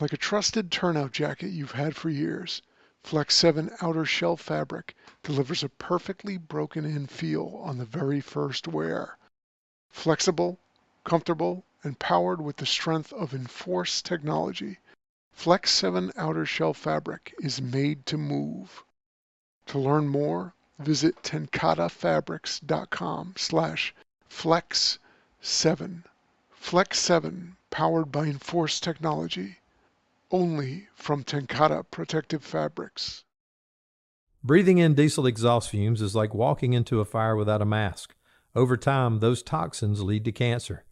Like a trusted turnout jacket you've had for years, Flex 7 outer shell fabric delivers a perfectly broken-in feel on the very first wear. Flexible, comfortable, and powered with the strength of enforced technology, Flex 7 outer shell fabric is made to move. To learn more, visit tenkatafabrics.com/flex7. Flex 7, powered by enforced technology. Only from Tenkata Protective Fabrics. Breathing in diesel exhaust fumes is like walking into a fire without a mask. Over time, those toxins lead to cancer.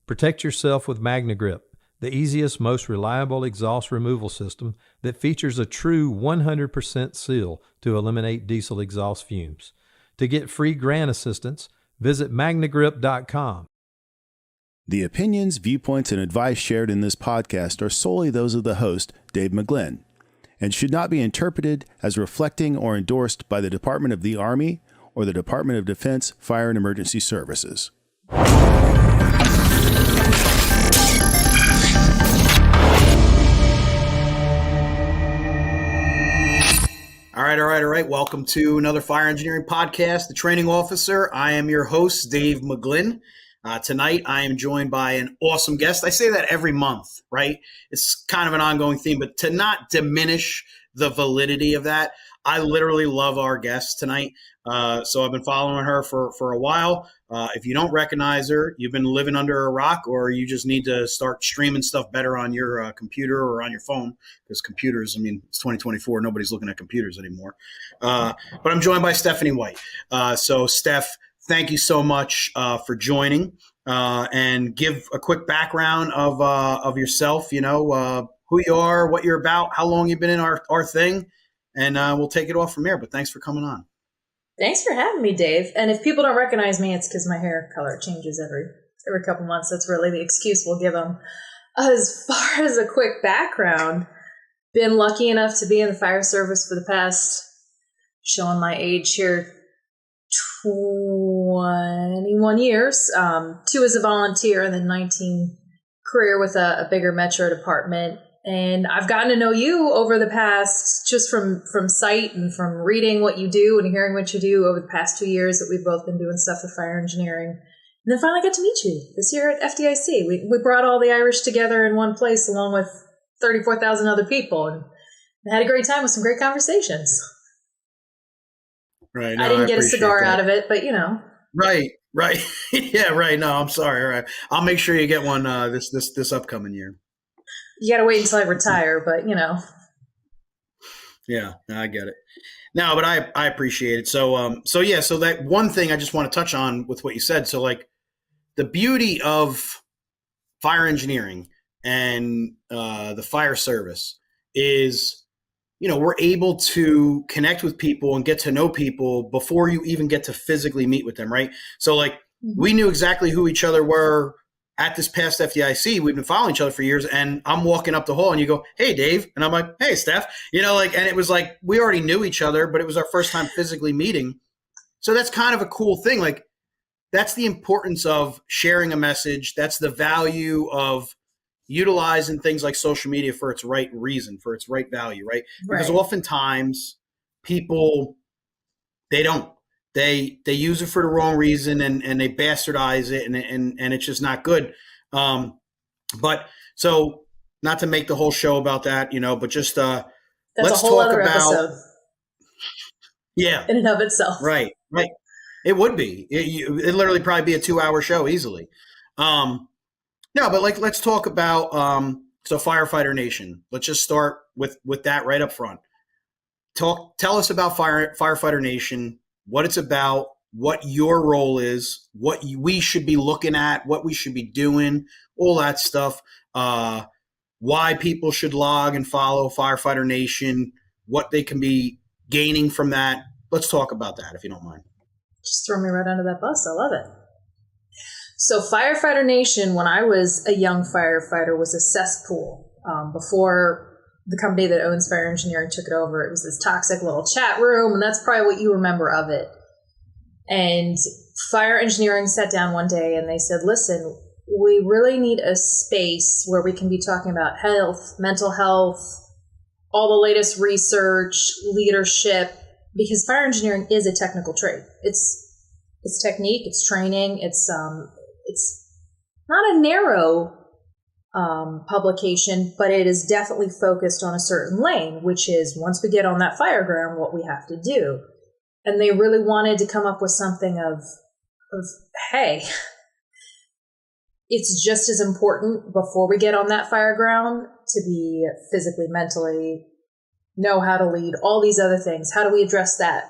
Protect yourself with MagnaGrip, the easiest, most reliable exhaust removal system that features a true 100% seal to eliminate diesel exhaust fumes. To get free grant assistance, visit magnagrip.com. The opinions, viewpoints, and advice shared in this podcast are solely those of the host, Dave McGlynn, and should not be interpreted as reflecting or endorsed by the Department of the Army or the Department of Defense Fire and Emergency Services. All right. Welcome to another Fire Engineering Podcast, The Training Officer. I am your host, Dave McGlynn. Tonight, I am joined by an awesome guest. I say that every month, right? It's kind of an ongoing theme, but to not diminish the validity of that, I literally love our guest tonight. So I've been following her for a while. If you don't recognize her, you've been living under a rock, or you just need to start streaming stuff better on your computer or on your phone, because computers, I mean, it's 2024. Nobody's looking at computers anymore. But I'm joined by Stephanie White. So Steph, thank you so much for joining, and give a quick background of yourself, who you are, what you're about, how long you've been in our thing, and we'll take it off from there. But thanks for coming on. Thanks for having me, Dave. And if people don't recognize me, it's because my hair color changes every couple months. That's really the excuse we'll give them. As far as a quick background, been lucky enough to be in the fire service for the past, showing my age here, 21 years, 2 as a volunteer and then 19 career with a bigger metro department. And I've gotten to know you over the past, just from sight and from reading what you do and hearing what you do over the past 2 years that we've both been doing stuff with fire engineering. And then finally got to meet you this year at FDIC. We brought all the Irish together in one place along with 34,000 other people and had a great time with some great conversations. Right. No, I didn't get a cigar out of it, but Right. Yeah, right. No, I'm sorry. All right. I'll make sure you get one this upcoming year. You got to wait until I retire, but Yeah, I get it. No, but I appreciate it. So that one thing I just want to touch on with what you said. So like the beauty of fire engineering and the fire service is, we're able to connect with people and get to know people before you even get to physically meet with them, right? So like we knew exactly who each other were at this past FDIC. We've been following each other for years, and I'm walking up the hall and you go, "Hey, Dave." And I'm like, "Hey, Steph." And it was like, we already knew each other, but it was our first time physically meeting. So that's kind of a cool thing. Like, that's the importance of sharing a message. That's the value of utilizing things like social media for its right reason, for its right value, right? Because oftentimes people, they don't. They use it for the wrong reason and they bastardize it and it's just not good. But so not to make the whole show about that, but just that's let's a whole talk other about episode. Yeah, in and of itself. Right. It would be. It'd literally probably be a 2-hour show easily. No, but like let's talk about so Firefighter Nation. Let's just start with that right up front. Tell us about Firefighter Nation. What it's about, what your role is, what we should be looking at, what we should be doing, all that stuff, why people should log and follow Firefighter Nation, what they can be gaining from that. Let's talk about that, if you don't mind. Just throw me right under that bus. I love it. So Firefighter Nation, when I was a young firefighter, was a cesspool. Before the company that owns Fire Engineering took it over, it was this toxic little chat room, and that's probably what you remember of it. And Fire Engineering sat down one day and they said, "Listen, we really need a space where we can be talking about health, mental health, all the latest research, leadership, because fire engineering is a technical trade. It's technique, it's training, it's not a narrow publication, but it is definitely focused on a certain lane, which is once we get on that fire ground, what we have to do. And they really wanted to come up with something of hey, it's just as important before we get on that fire ground to be physically, mentally, know how to lead, all these other things. How do we address that?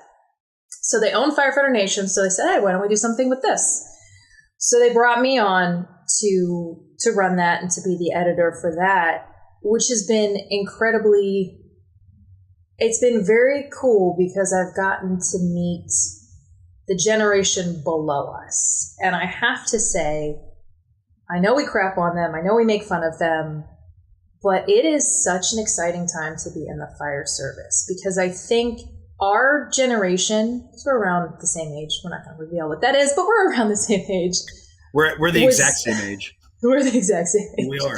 So they own Firefighter Nation. So they said, hey, why don't we do something with this? So they brought me on to run that and to be the editor for that, which has been it's been very cool because I've gotten to meet the generation below us. And I have to say, I know we crap on them. I know we make fun of them, but it is such an exciting time to be in the fire service because I think our generation, because we're around the same age, we're not going to reveal what that is, but we're around the same age. We're the exact same age. We're the exact same age. We are.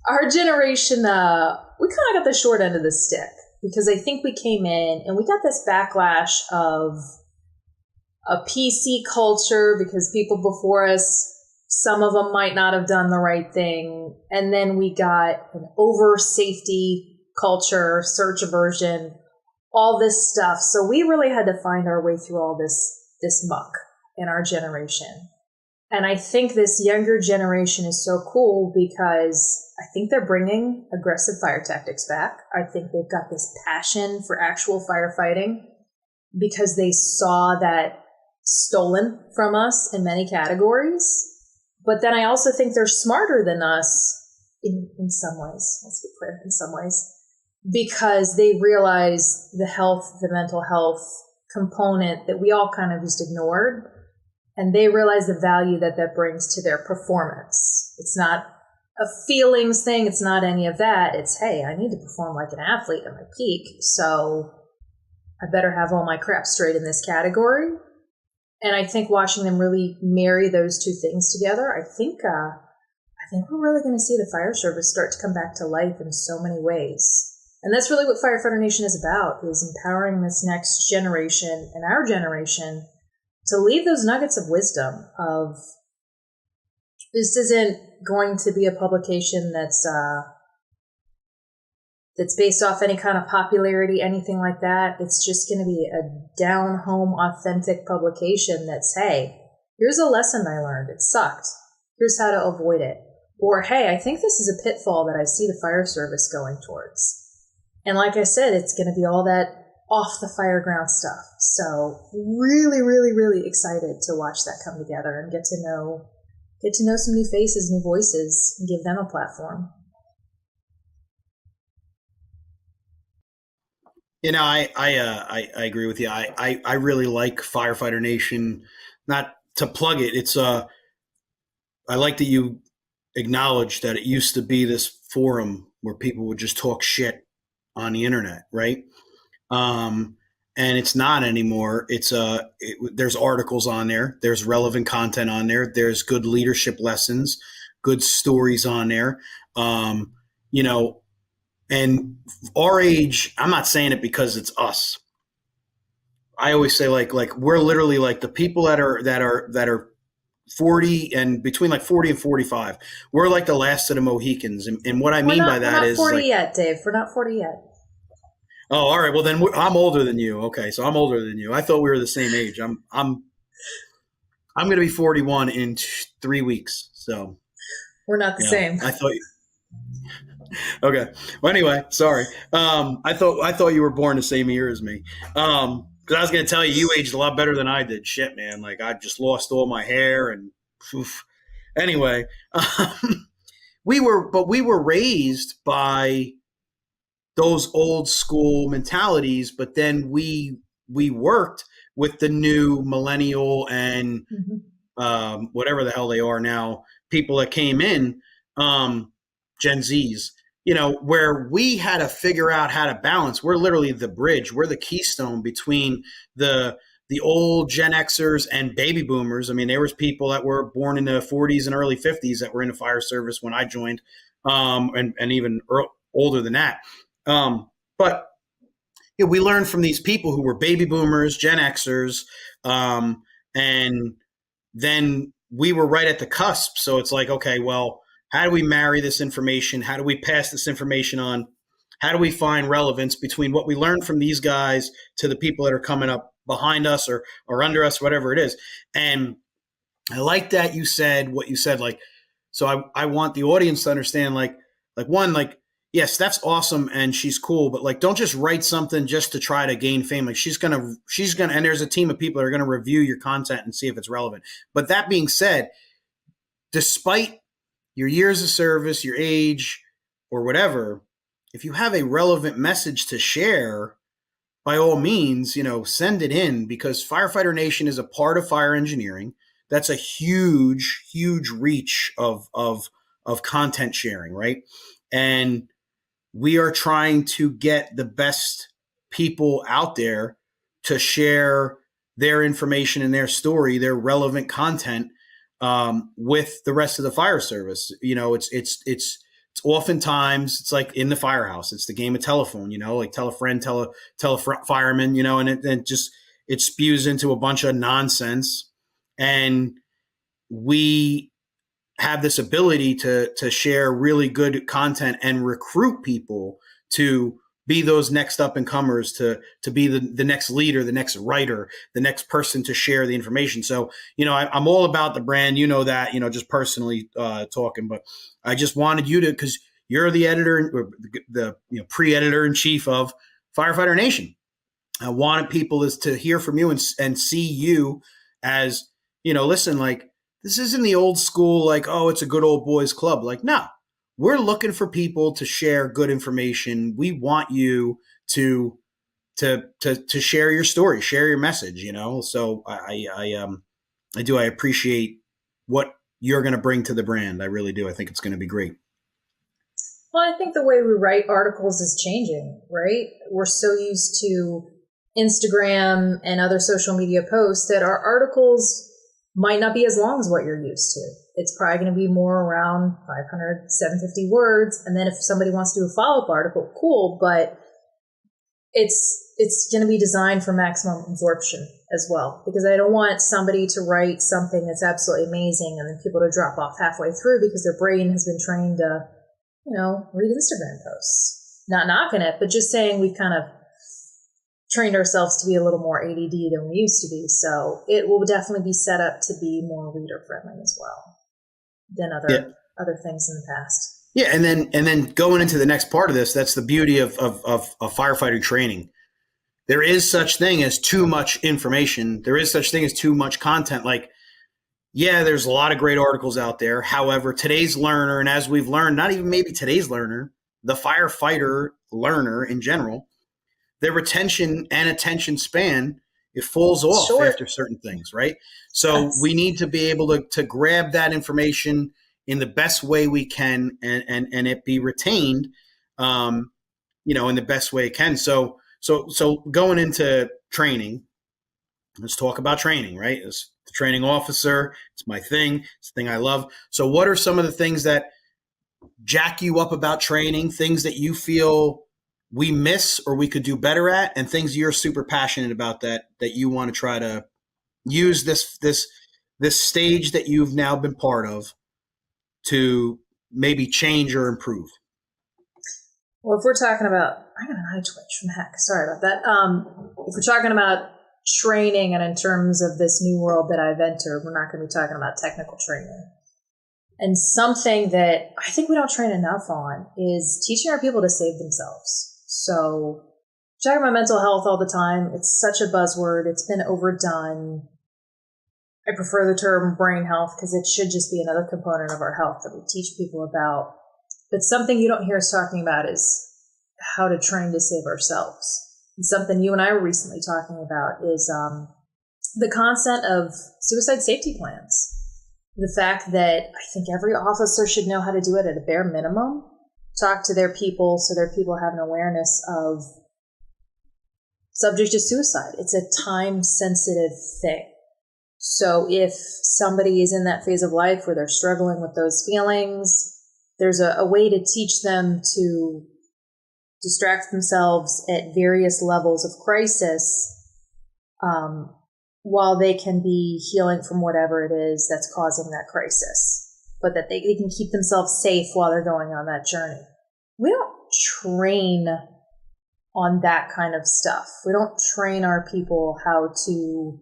Our generation, we kind of got the short end of the stick because I think we came in and we got this backlash of a PC culture because people before us, some of them might not have done the right thing. And then we got an over safety culture, search aversion, all this stuff. So we really had to find our way through all this muck in our generation. And I think this younger generation is so cool because I think they're bringing aggressive fire tactics back. I think they've got this passion for actual firefighting because they saw that stolen from us in many categories. But then I also think they're smarter than us in some ways. Let's be clear, in some ways, because they realize the health, the mental health component that we all kind of just ignored. And they realize the value that brings to their performance. It's not a feelings thing. It's not any of that. It's, hey, I need to perform like an athlete at my peak. So I better have all my crap straight in this category. And I think watching them really marry those two things together, I think we're really going to see the fire service start to come back to life in so many ways. And that's really what Firefighter Nation is about, is empowering this next generation and our generation to leave those nuggets of wisdom of this isn't going to be a publication that's based off any kind of popularity, anything like that. It's just going to be a down-home, authentic publication that's, hey, here's a lesson I learned. It sucked. Here's how to avoid it. Or, hey, I think this is a pitfall that I see the fire service going towards. And like I said, it's going to be all that off the fire ground stuff. So really, really, really excited to watch that come together and get to know some new faces, new voices, and give them a platform. You know, I agree with you. I really like Firefighter Nation. Not to plug it, it's I like that you acknowledge that it used to be this forum where people would just talk shit on the internet, right? And it's not anymore. It's there's articles on there. There's relevant content on there. There's good leadership lessons, good stories on there. You know, and our age, I'm not saying it because it's us. I always say like we're literally like the people that are 40 and between like 40 and 45. We're like the last of the Mohicans. And what I mean by that is we're not 40 like, yet, Dave. We're not 40 yet. Oh, all right. Well, then I'm older than you. Okay, so I'm older than you. I thought we were the same age. I'm going to be 41 in 3 weeks. So we're not the same. I thought. Okay. Well, anyway, sorry. I thought you were born the same year as me. Because I was going to tell you, you aged a lot better than I did. Shit, man. Like I just lost all my hair and. Oof. Anyway, we were raised by those old school mentalities, but then we worked with the new millennial and whatever the hell they are now, people that came in, Gen Zs, you know, where we had to figure out how to balance. We're literally the bridge. We're the keystone between the the old Gen Xers and baby boomers. I mean, there was people that were born in the 40s and early 50s that were in the fire service when I joined, and even older than that. But we learned from these people who were baby boomers, Gen Xers, and then we were right at the cusp. So it's like, okay, well, how do we marry this information? How do we pass this information on? How do we find relevance between what we learned from these guys to the people that are coming up behind us or under us, whatever it is? And I like that you said what you said. Like, so I want the audience to understand, like one, like, yeah, Steph's awesome and she's cool, but like, don't just write something just to try to gain fame. Like she's gonna, and there's a team of people that are gonna review your content and see if it's relevant. But that being said, despite your years of service, your age, or whatever, if you have a relevant message to share, by all means, send it in, because Firefighter Nation is a part of fire engineering. That's a huge, huge reach of content sharing, right? And we are trying to get the best people out there to share their information and their story, their relevant content, with the rest of the fire service. It's oftentimes it's like in the firehouse, it's the game of telephone, like tell a friend, tell a fireman, and it spews into a bunch of nonsense. And we have this ability to share really good content and recruit people to be those next up and comers, to be the next leader, the next writer, the next person to share the information. So, I'm all about the brand, that, just personally talking, but I just wanted you to, because you're the editor, the pre-editor in chief of Firefighter Nation. I wanted people to hear from you and see you as, listen, like, this isn't the old school, like, oh, it's a good old boys club. Like, no, we're looking for people to share good information. We want you to share your story, share your message, So I appreciate what you're going to bring to the brand. I really do. I think it's going to be great. Well, I think the way we write articles is changing, right? We're so used to Instagram and other social media posts that our articles might not be as long as what you're used to. It's probably going to be more around 500, 750 words. And then if somebody wants to do a follow-up article, cool, but it's going to be designed for maximum absorption as well, because I don't want somebody to write something that's absolutely amazing and then people to drop off halfway through because their brain has been trained to, read Instagram posts. Not knocking it, but just saying we've kind of trained ourselves to be a little more ADD than we used to be. So it will definitely be set up to be more reader friendly as well than other things in the past. Yeah. And then going into the next part of this, that's the beauty of firefighter training. There is such thing as too much information. There is such thing as too much content. Like, yeah, there's a lot of great articles out there. However, today's learner, and as we've learned, not even maybe today's learner, the firefighter learner in general, their retention and attention span, it falls off after certain things, right? So we need to be able to grab that information in the best way we can and it be retained, in the best way it can. So going into training, let's talk about training, right? As the training officer, it's my thing. It's the thing I love. So what are some of the things that jack you up about training, things that you feel we miss or we could do better at, and things you're super passionate about that you want to try to use this stage that you've now been part of to maybe change or improve? Well, if we're talking about, I got an eye twitch from heck. Sorry about that. If we're talking about training and in terms of this new world that I've entered, we're not going to be talking about technical training. And something that I think we don't train enough on is teaching our people to save themselves. So talking about mental health all the time, it's such a buzzword. It's been overdone. I prefer the term brain health because it should just be another component of our health that we teach people about. But something you don't hear us talking about is how to train to save ourselves. And something you and I were recently talking about is the concept of suicide safety plans. The fact that I think every officer should know how to do it at a bare minimum. Talk to their people so their people have an awareness of subject to suicide. It's a time sensitive thing. So if somebody is in that phase of life where they're struggling with those feelings, there's a way to teach them to distract themselves at various levels of crisis, while they can be healing from whatever it is that's causing that crisis, but that they can keep themselves safe while they're going on that journey. We don't train on that kind of stuff. We don't train our people how to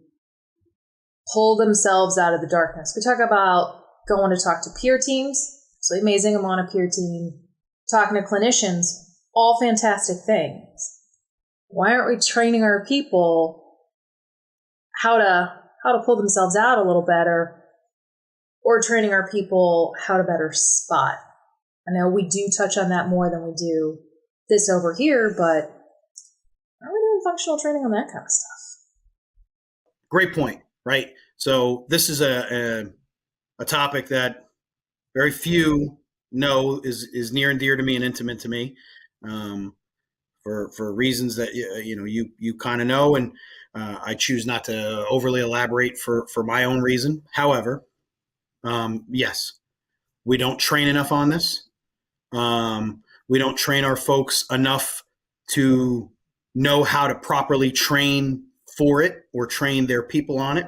pull themselves out of the darkness. We talk about going to talk to peer teams. Absolutely amazing. I'm on a peer team. Talking to clinicians, all fantastic things. Why aren't we training our people how to pull themselves out a little better, or training our people how to better spot? I know we do touch on that more than we do this over here, but are we doing functional training on that kind of stuff? Great point, right? So this is a topic that very few know is near and dear to me and intimate to me, for reasons that you kind of know, and I choose not to overly elaborate for my own reason. However, yes, we don't train enough on this. We don't train our folks enough to know how to properly train for it or train their people on it,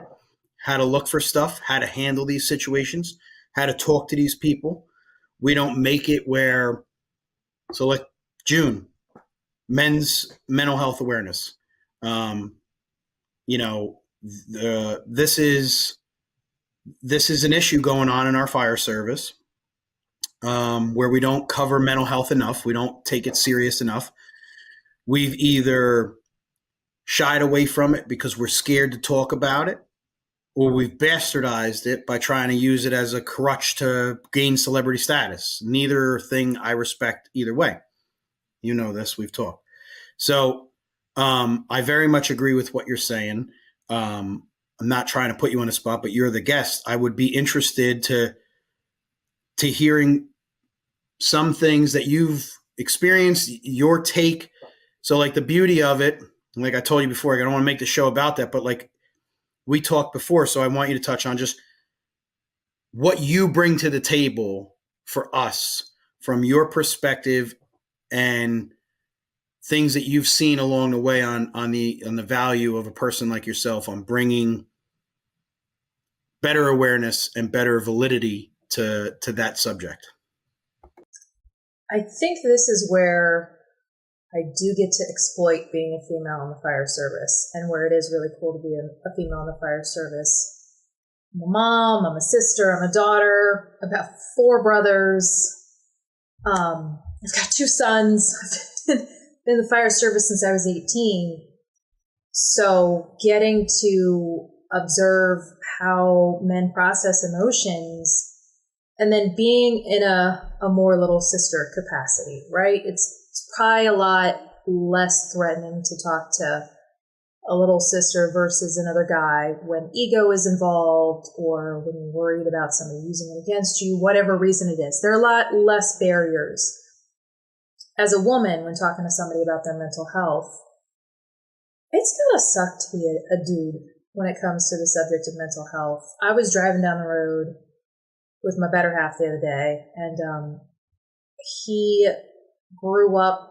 how to look for stuff, how to handle these situations, how to talk to these people. We don't make it where, so like June, men's mental health awareness. This is an issue going on in our fire service, where we don't cover mental health enough. We don't take it serious enough. We've either shied away from it because we're scared to talk about it, or we've bastardized it by trying to use it as a crutch to gain celebrity status. Neither thing I respect either way. You know this, we've talked. So I very much agree with what you're saying. I'm not trying to put you on a spot, but you're the guest. I would be interested to hearing some things that you've experienced, your take. So like the beauty of it, like I told you before, I don't want to make the show about that, but like we talked before, so I want you to touch on just what you bring to the table for us from your perspective and things that you've seen along the way on the value of a person like yourself on bringing better awareness and better validity to that subject. I think this is where I do get to exploit being a female in the fire service, and where it is really cool to be a female in the fire service. I'm a mom, I'm a sister, I'm a daughter, I've got 4 brothers. I've got 2 sons. I've been in the fire service since I was 18. So getting to observe how men process emotions, and then being in a more little sister capacity, right? It's probably a lot less threatening to talk to a little sister versus another guy when ego is involved, or when you're worried about somebody using it against you, whatever reason it is. There are a lot less barriers. As a woman, when talking to somebody about their mental health, it's gotta suck to be a dude when it comes to the subject of mental health. I was driving down the road with my better half the other day, and he grew up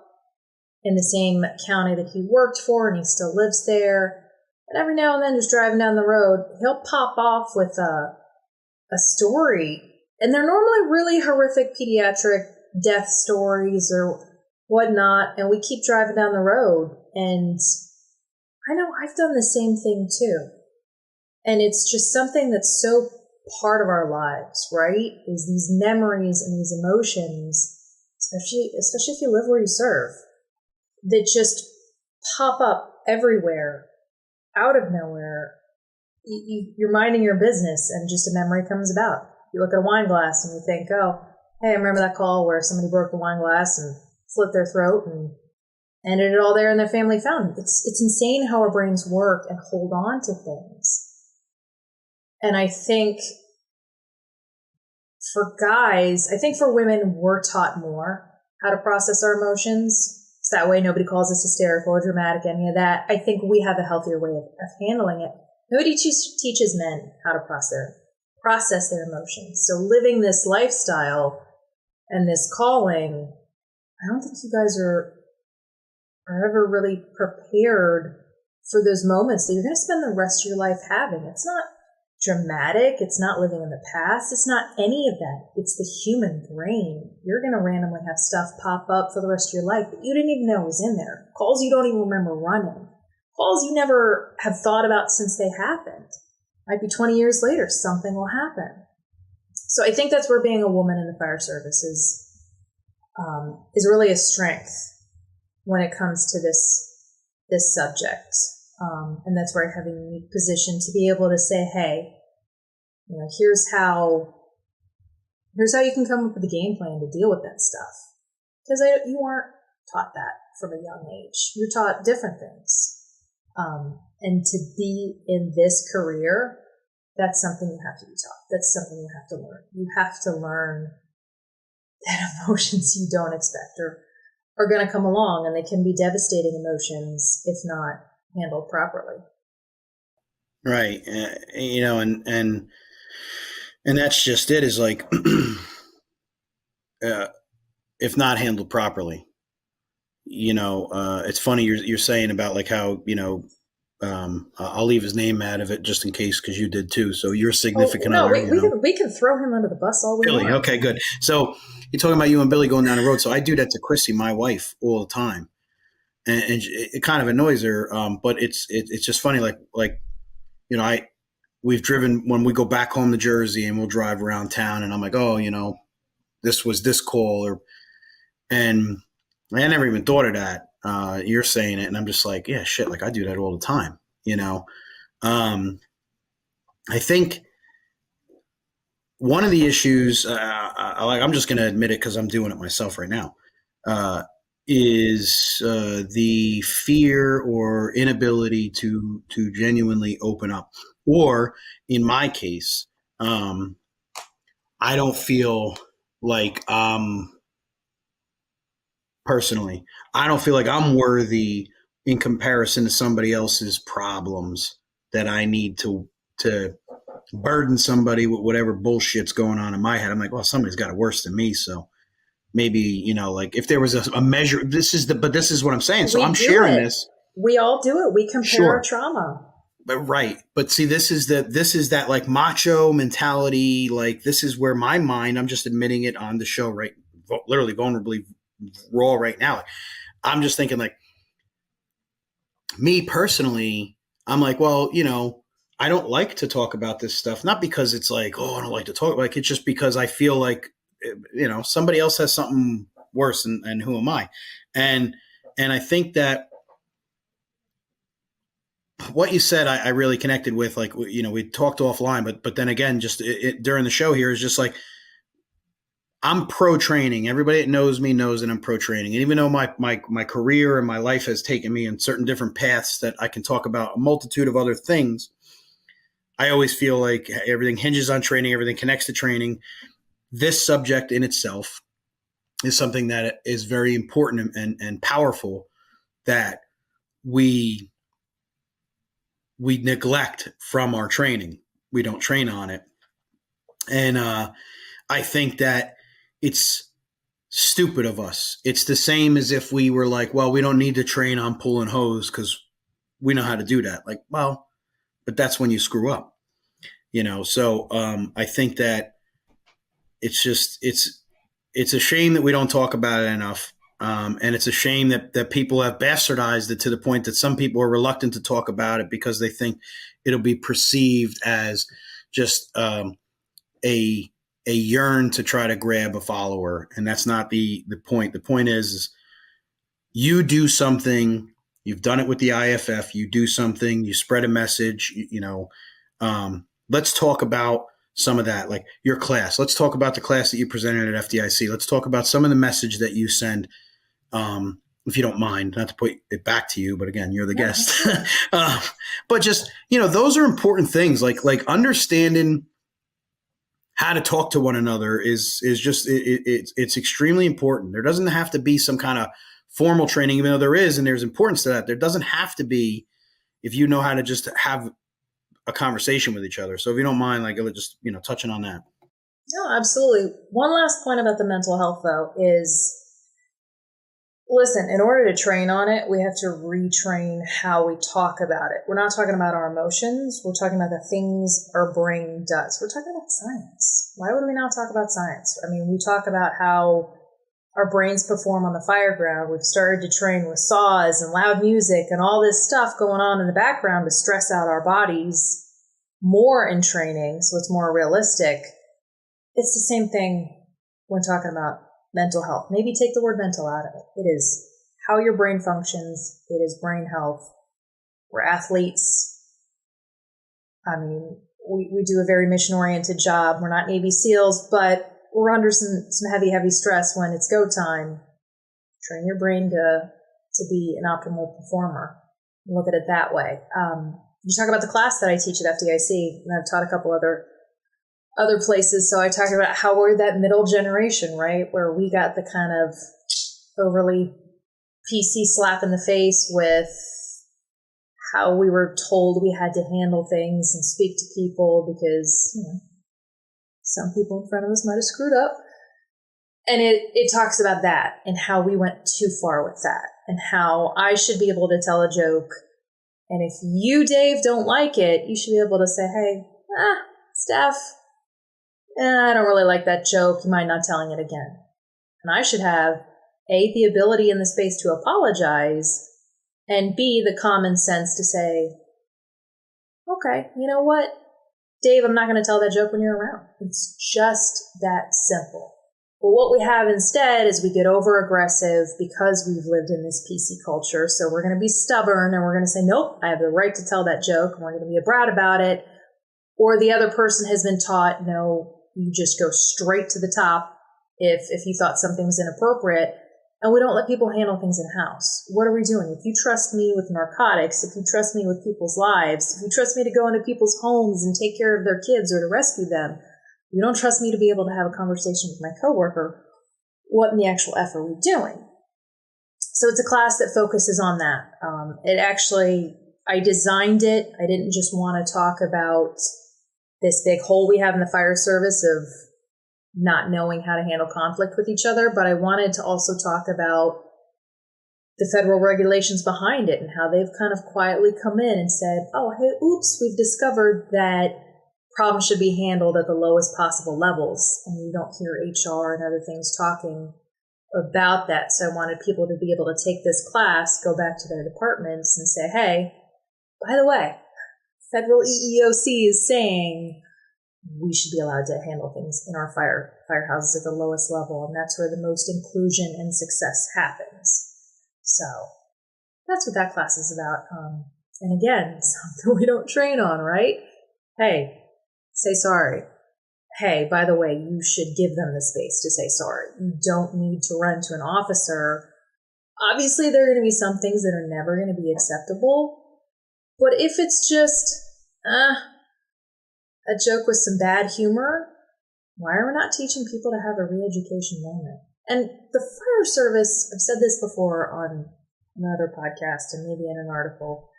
in the same county that he worked for, and he still lives there. And every now and then, just driving down the road, he'll pop off with a story, and they're normally really horrific pediatric death stories or whatnot, and we keep driving down the road, and I know I've done the same thing too. And it's just something that's so part of our lives, right? Is these memories and these emotions, especially if you live where you serve, that just pop up everywhere, out of nowhere. You're minding your business and just a memory comes about. You look at a wine glass and you think, oh, hey, I remember that call where somebody broke the wine glass and slit their throat and ended it all there and their family found it. It's insane how our brains work and hold on to things. And I think for guys, I think for women, we're taught more how to process our emotions, So that way nobody calls us hysterical or dramatic, any of that. I think we have a healthier way of handling it. Nobody teaches men how to process their emotions. So living this lifestyle and this calling, I don't think you guys are ever really prepared for those moments that you're going to spend the rest of your life having. It's not dramatic. It's not living in the past. It's not any of that. It's the human brain. You're going to randomly have stuff pop up for the rest of your life that you didn't even know was in there. Calls you don't even remember running. Calls you never have thought about since they happened. Might be 20 years later, something will happen. So I think that's where being a woman in the fire service is really a strength when it comes to this subject. And that's where I have a unique position to be able to say, hey, here's how you can come up with a game plan to deal with that stuff. Because you aren't taught that from a young age. You're taught different things. And to be in this career, that's something you have to be taught. That's something you have to learn. You have to learn that emotions you don't expect are going to come along, and they can be devastating emotions if not handled properly. Right. And that's just it, is like, if not handled properly, it's funny you're saying about like how, I'll leave his name out of it just in case, because you did too. So your significant other. We can throw him under the bus all we Billy, want. okay, good. So you're talking about you and Billy going down the road. So I do that to Chrissy, my wife, all the time, and it kind of annoys her. But it's just funny. We've driven when we go back home to Jersey, and we'll drive around town, and I'm like, oh, this was this call, and I never even thought of that. You're saying it, and I'm just like, yeah, shit. Like I do that all the time, I think one of the issues, I'm just going to admit it because I'm doing it myself right now, is the fear or inability to genuinely open up. Or in my case, I don't feel like personally, I don't feel like I'm worthy in comparison to somebody else's problems that I need to burden somebody with whatever bullshit's going on in my head. I'm like, well, somebody's got it worse than me. So maybe, like if there was a measure, this is what I'm saying. So I'm sharing this. We all do it. We compare our trauma. But right. But see, this is that like macho mentality. Like this is where my mind, I'm just admitting it on the show, right? Literally vulnerably raw right now. Like, I'm just thinking like me personally, I'm like, well, I don't like to talk about this stuff, not because it's like, oh, I don't like to talk about it. It's just because I feel like, somebody else has something worse, and who am I? And I think that what you said, I really connected with, like, we talked offline, but then again, just during the show here is just like, I'm pro training. Everybody that knows me knows that I'm pro training. And even though my career and my life has taken me in certain different paths that I can talk about a multitude of other things, I always feel like everything hinges on training. Everything connects to training. This subject in itself is something that is very important and powerful that we neglect from our training. We don't train on it. And I think that it's stupid of us. It's the same as if we were like, well, we don't need to train on pulling hose because we know how to do that. Like, well, but that's when you screw up, So I think that it's a shame that we don't talk about it enough. And it's a shame that people have bastardized it to the point that some people are reluctant to talk about it because they think it'll be perceived as just a yearn to try to grab a follower. And that's not the point. The point is you do something. You've done it with the IFF. You do something. You spread a message. Let's talk about some of that, like your class. Let's talk about the class that you presented at FDIC. Let's talk about some of the message that you send. If you don't mind, not to put it back to you, but again, you're the guest. But just, those are important things. Like understanding how to talk to one another is just, it's extremely important. There doesn't have to be some kind of formal training, even though there is, and there's importance to that. There doesn't have to be if you know how to just have a conversation with each other. So if you don't mind, like just, touching on that. No, absolutely. One last point about the mental health, though, is listen, in order to train on it, we have to retrain how we talk about it. We're not talking about our emotions. We're talking about the things our brain does. We're talking about science. Why would we not talk about science? I mean, we talk about how our brains perform on the fire ground. We've started to train with saws and loud music and all this stuff going on in the background to stress out our bodies more in training, so it's more realistic. It's the same thing when talking about mental health. Maybe take the word mental out of it. It is how your brain functions. It is brain health. We're athletes. I mean, we do a very mission-oriented job. We're not Navy SEALs, but we're under some heavy, heavy stress when it's go time. Train your brain to be an optimal performer. Look at it that way. You talk about the class that I teach at FDIC, and I've taught a couple other places. So I talk about how we're that middle generation, right? Where we got the kind of overly PC slap in the face with how we were told we had to handle things and speak to people because, some people in front of us might have screwed up. And it talks about that and how we went too far with that and how I should be able to tell a joke. And if you, Dave, don't like it, you should be able to say, hey, Steph, I don't really like that joke. You mind not telling it again? And I should have, A, the ability in the space to apologize, and B, the common sense to say, okay, you know what, Dave, I'm not going to tell that joke when you're around. It's just that simple. But what we have instead is we get over aggressive because we've lived in this PC culture. So we're going to be stubborn and we're going to say, nope, I have the right to tell that joke. And we're going to be a brat about it. Or the other person has been taught, no, you just go straight to the top if you thought something was inappropriate. And we don't let people handle things in-house. What are we doing? If you trust me with narcotics, if you trust me with people's lives, if you trust me to go into people's homes and take care of their kids or to rescue them, you don't trust me to be able to have a conversation with my coworker, what in the actual F are we doing? So it's a class that focuses on that. I designed it. I didn't just want to talk about this big hole we have in the fire service of not knowing how to handle conflict with each other, but I wanted to also talk about the federal regulations behind it and how they've kind of quietly come in and said, oh, hey, oops, we've discovered that problems should be handled at the lowest possible levels. And you don't hear HR and other things talking about that. So I wanted people to be able to take this class, go back to their departments and say, hey, by the way, federal EEOC is saying we should be allowed to handle things in our firehouses at the lowest level. And that's where the most inclusion and success happens. So that's what that class is about. And again, something we don't train on, right? Hey, say sorry. Hey, by the way, you should give them the space to say sorry. You don't need to run to an officer. Obviously, there are going to be some things that are never going to be acceptable. But if it's just a joke with some bad humor, why are we not teaching people to have a re-education moment? And the fire service, I've said this before on another podcast and maybe in an article,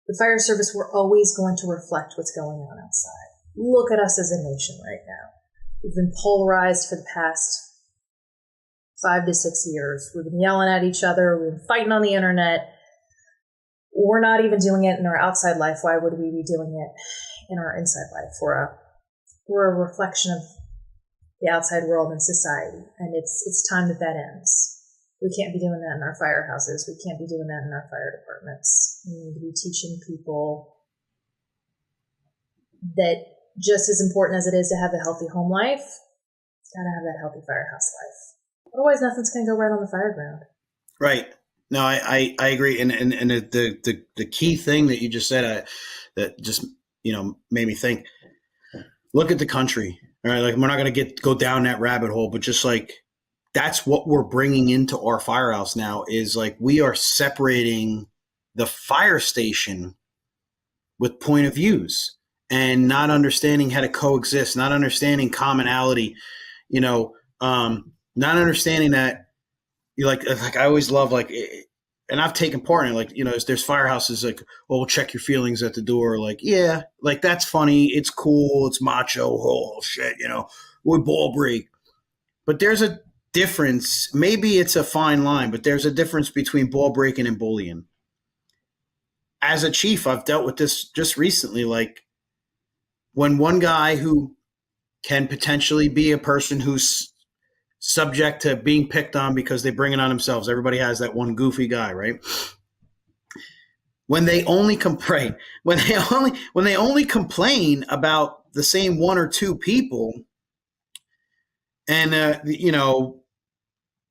the fire service, we're always going to reflect what's going on outside. Look at us as a nation right now. We've been polarized for the past 5 to 6 years. We've been yelling at each other. We've been fighting on the internet. We're not even doing it in our outside life. Why would we be doing it in our inside life? We're a reflection of the outside world and society. And it's time that ends. We can't be doing that in our firehouses. We can't be doing that in our fire departments. We need to be teaching people that just as important as it is to have a healthy home life, it's got to have that healthy firehouse life. Otherwise, nothing's going to go right on the fire ground. Right. No, I agree. And the key thing that you just said that just, made me think, look at the country. All right. Like, we're not going to go down that rabbit hole, but just like, that's what we're bringing into our firehouse now is like, we are separating the fire station with point of views and not understanding how to coexist, not understanding commonality, not understanding that you like I always love and I've taken part in it, like, there's firehouses like, well, we'll check your feelings at the door. Like, yeah, like that's funny. It's cool. It's macho. Oh shit. We ball break, but there's a difference. Maybe it's a fine line, but there's a difference between ball breaking and bullying. As a chief, I've dealt with this just recently. Like, when one guy who can potentially be a person who's subject to being picked on because they bring it on themselves. Everybody has that one goofy guy, right? When they only complain, when they only complain about the same one or two people, and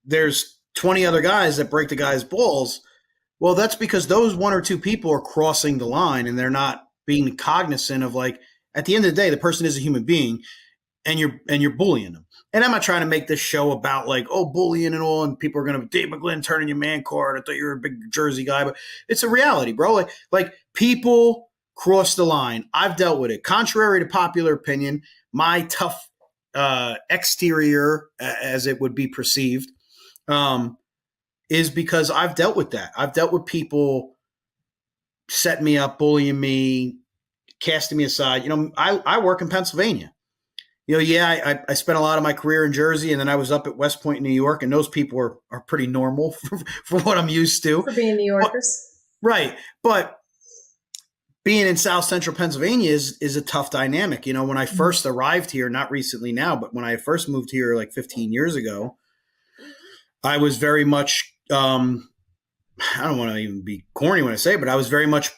there's 20 other guys that break the guy's balls. Well, that's because those one or two people are crossing the line, and they're not being cognizant of, like, at the end of the day, the person is a human being, and you're bullying them. And I'm not trying to make this show about, like, oh, bullying and all, and people are going to, Dave McGlynn turning your man card. I thought you were a big Jersey guy, but it's a reality, bro. Like people cross the line. I've dealt with it. Contrary to popular opinion, my tough exterior, as it would be perceived, is because I've dealt with that. I've dealt with people setting me up, bullying me, casting me aside. I work in Pennsylvania. I spent a lot of my career in Jersey, and then I was up at West Point, New York, and those people are pretty normal for what I'm used to. For being New Yorkers. Right. But being in South Central Pennsylvania is a tough dynamic. When I first arrived here, not recently now, but when I first moved here like 15 years ago, I was very much, I don't want to even be corny when I say it, but I was very much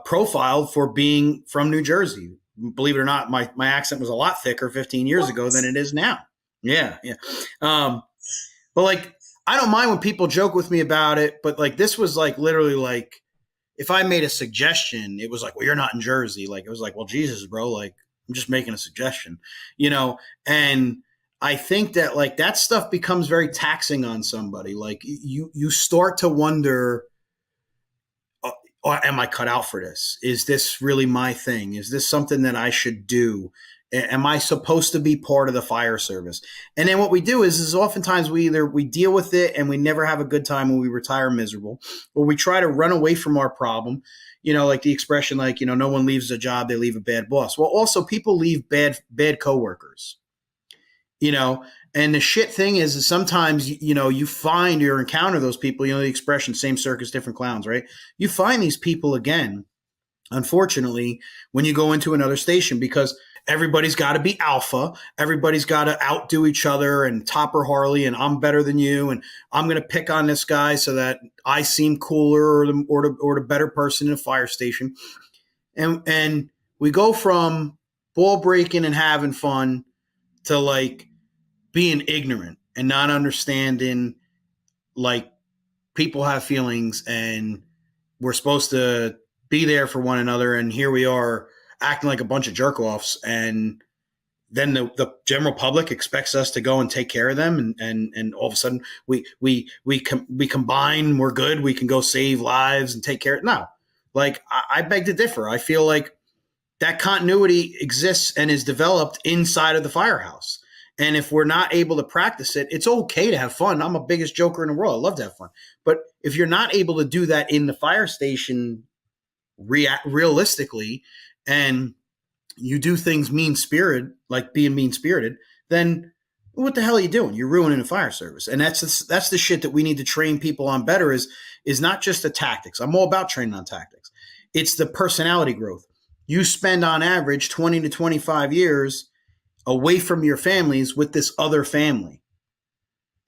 profiled for being from New Jersey. Believe it or not, my accent was a lot thicker 15 years ago than it is now. Yeah. But like, I don't mind when people joke with me about it, but like, this was like literally like, if I made a suggestion, it was like, well, you're not in Jersey. Like, it was like, well, Jesus, bro, like, I'm just making a suggestion, and I think that like that stuff becomes very taxing on somebody. Like you start to wonder, am I cut out for this? Is this really my thing? Is this something that I should do? Am I supposed to be part of the fire service? And then what we do is oftentimes we deal with it and we never have a good time when we retire miserable, or we try to run away from our problem. Like the expression, like, no one leaves a job, they leave a bad boss. Well, also people leave bad coworkers, and the shit thing is sometimes, you find or encounter those people, the expression, same circus, different clowns, right? You find these people again, unfortunately, when you go into another station, because everybody's got to be alpha. Everybody's got to outdo each other and Topper Harley, and I'm better than you. And I'm going to pick on this guy so that I seem cooler or the better person in a fire station. And we go from ball breaking and having fun to like being ignorant and not understanding, like, people have feelings and we're supposed to be there for one another. And here we are acting like a bunch of jerk offs. And then the general public expects us to go and take care of them. And all of a sudden we combine, we're good. We can go save lives and take care. No, like I beg to differ. I feel like that continuity exists and is developed inside of the firehouse. And if we're not able to practice it, it's okay to have fun. I'm the biggest joker in the world. I love to have fun. But if you're not able to do that in the fire station realistically, and you do things mean-spirited, like being mean-spirited, then what the hell are you doing? You're ruining the fire service. And that's the shit that we need to train people on better is not just the tactics. I'm all about training on tactics. It's the personality growth. You spend on average 20 to 25 years away from your families with this other family.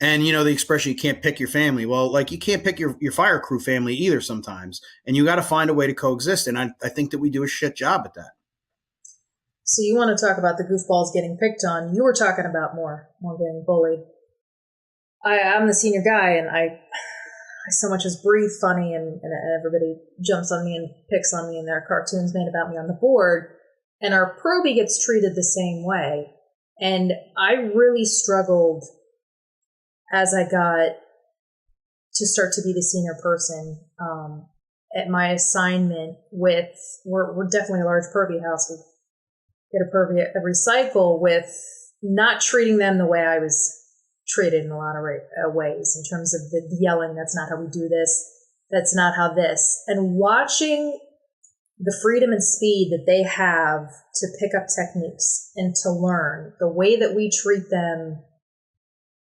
And the expression, you can't pick your family. Well, like you can't pick your fire crew family either sometimes. And you got to find a way to coexist. And I think that we do a shit job at that. So you want to talk about the goofballs getting picked on. You were talking about more getting bullied. I'm the senior guy, and I so much as breathe funny, and everybody jumps on me and picks on me, and there are cartoons made about me on the board. And our probie gets treated the same way. And I really struggled as I got to start to be the senior person at my assignment with, we're definitely a large probie house. We get a probie every cycle, with not treating them the way I was treated in a lot of ways in terms of the yelling. That's not how we do this. That's not how this. And watching the freedom and speed that they have to pick up techniques and to learn the way that we treat them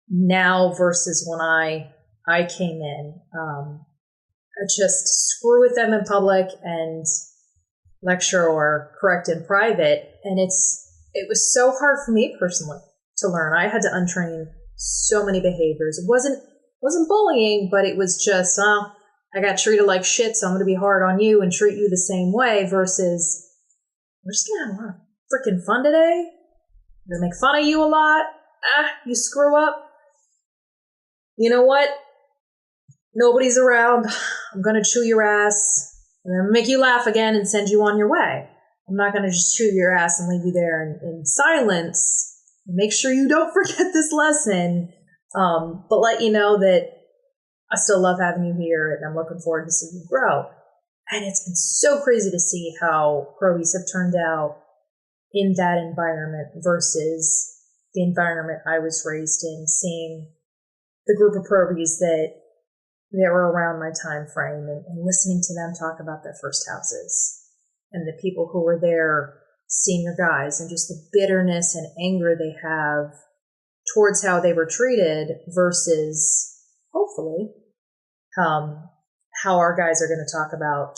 now versus when I came in, just screw with them in public and lecture or correct in private. And it was so hard for me personally to learn. I had to untrain so many behaviors. It wasn't bullying, but it was just, I got treated like shit, so I'm going to be hard on you and treat you the same way versus we're just going to have a lot of freaking fun today. We're going to make fun of you a lot. You screw up. You know what? Nobody's around. I'm going to chew your ass. I'm going to make you laugh again and send you on your way. I'm not going to just chew your ass and leave you there in silence. Make sure you don't forget this lesson. But let you know that I still love having you here and I'm looking forward to seeing you grow. And it's been so crazy to see how Probies have turned out in that environment versus the environment I was raised in, seeing the group of Probies that were around my time frame and listening to them talk about their first houses and the people who were their senior guys and just the bitterness and anger they have towards how they were treated versus, hopefully, how our guys are going to talk about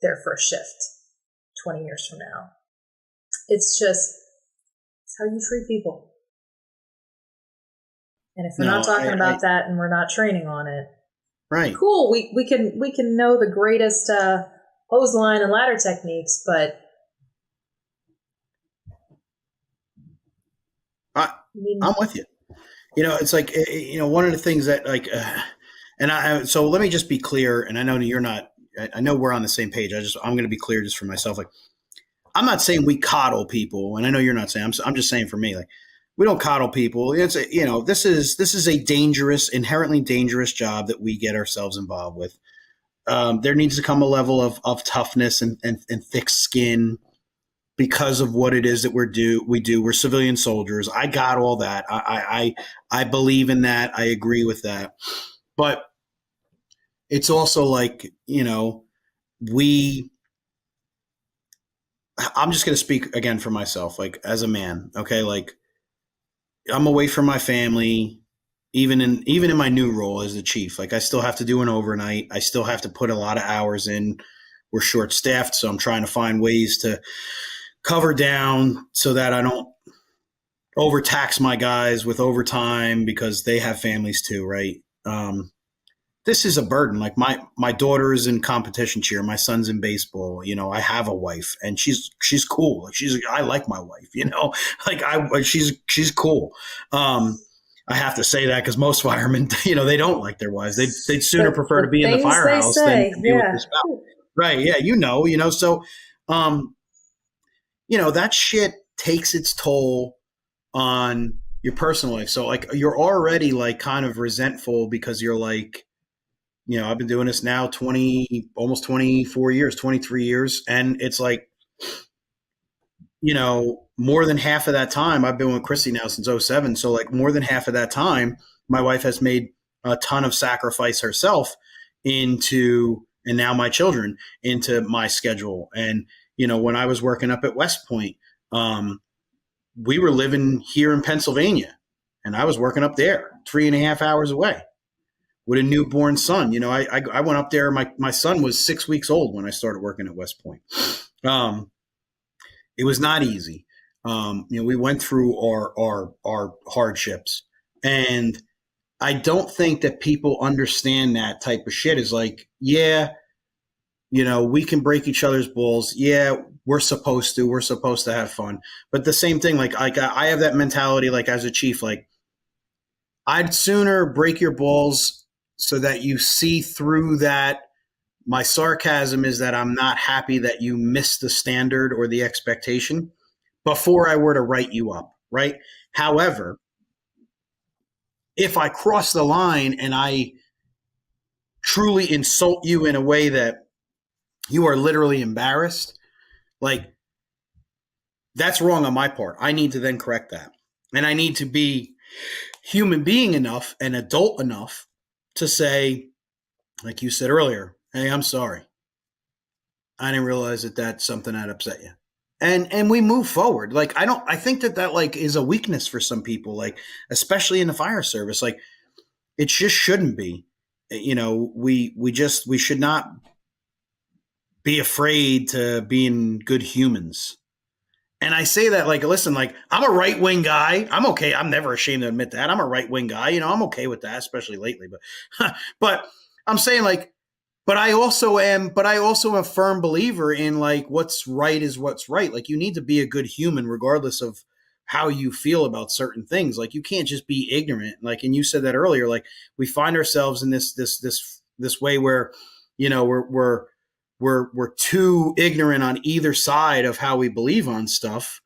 their first shift 20 years from now. It's how you treat people. And if we're not talking about that and we're not training on it, right? Cool. We can know the greatest hose line and ladder techniques, but I'm with you. It's like one of the things that so let me just be clear. And I know you're not. I know we're on the same page. I'm going to be clear just for myself. Like, I'm not saying we coddle people, and I know you're not saying. I'm just saying for me, like, we don't coddle people. It's this is a dangerous, inherently dangerous job that we get ourselves involved with. There needs to come a level of toughness and thick skin because of what it is that we do. We're civilian soldiers. I got all that. I believe in that. I agree with that. But it's also like, I'm just going to speak again for myself, like as a man. Okay. Like, I'm away from my family, even in my new role as the chief. Like, I still have to do an overnight. I still have to put a lot of hours in. We're short staffed. So I'm trying to find ways to cover down so that I don't overtax my guys with overtime because they have families too. Right. This is a burden. Like, my daughter is in competition cheer. My son's in baseball. I have a wife and she's cool. I like my wife, like she's cool. I have to say that because most firemen, they don't like their wives. They'd sooner prefer to be in the firehouse than to be with their spouse. Right. Yeah. So, that shit takes its toll on your personal life. So, like, you're already like kind of resentful because you're like, I've been doing this now almost 24 years, 23 years. And it's like, more than half of that time, I've been with Chrissy now since 2007. So, like, more than half of that time, my wife has made a ton of sacrifice herself into, and now my children, into my schedule. And, when I was working up at West Point, we were living here in Pennsylvania and I was working up there 3.5 hours away with a newborn son. I went up there. My son was 6 weeks old when I started working at West Point. It was not easy. We went through our hardships, and I don't think that people understand that type of shit. Is like, yeah, we can break each other's balls. Yeah, we're supposed to have fun. But the same thing, like I have that mentality, like as a chief, like I'd sooner break your balls so that you see through that. My sarcasm is that I'm not happy that you missed the standard or the expectation before I were to write you up, right? However, if I cross the line and I truly insult you in a way that you are literally embarrassed, like, that's wrong on my part. I need to then correct that. And I need to be human being enough and adult enough to say, like you said earlier, hey, I'm sorry. I didn't realize that that's something that upset you. And we move forward. Like, I think that like is a weakness for some people, like, especially in the fire service. Like, it just shouldn't be. You know, we should not be afraid to being good humans. And I say that, like, listen, like, I'm a right wing guy. I'm okay. I'm never ashamed to admit that. I'm a right wing guy. You know, I'm okay with that, especially lately. But I'm saying, like, but I also am a firm believer in, like, what's right is what's right. Like, you need to be a good human regardless of how you feel about certain things. Like, you can't just be ignorant. Like, and you said that earlier, like, we find ourselves in this way where, you know, we're too ignorant on either side of how we believe on stuff.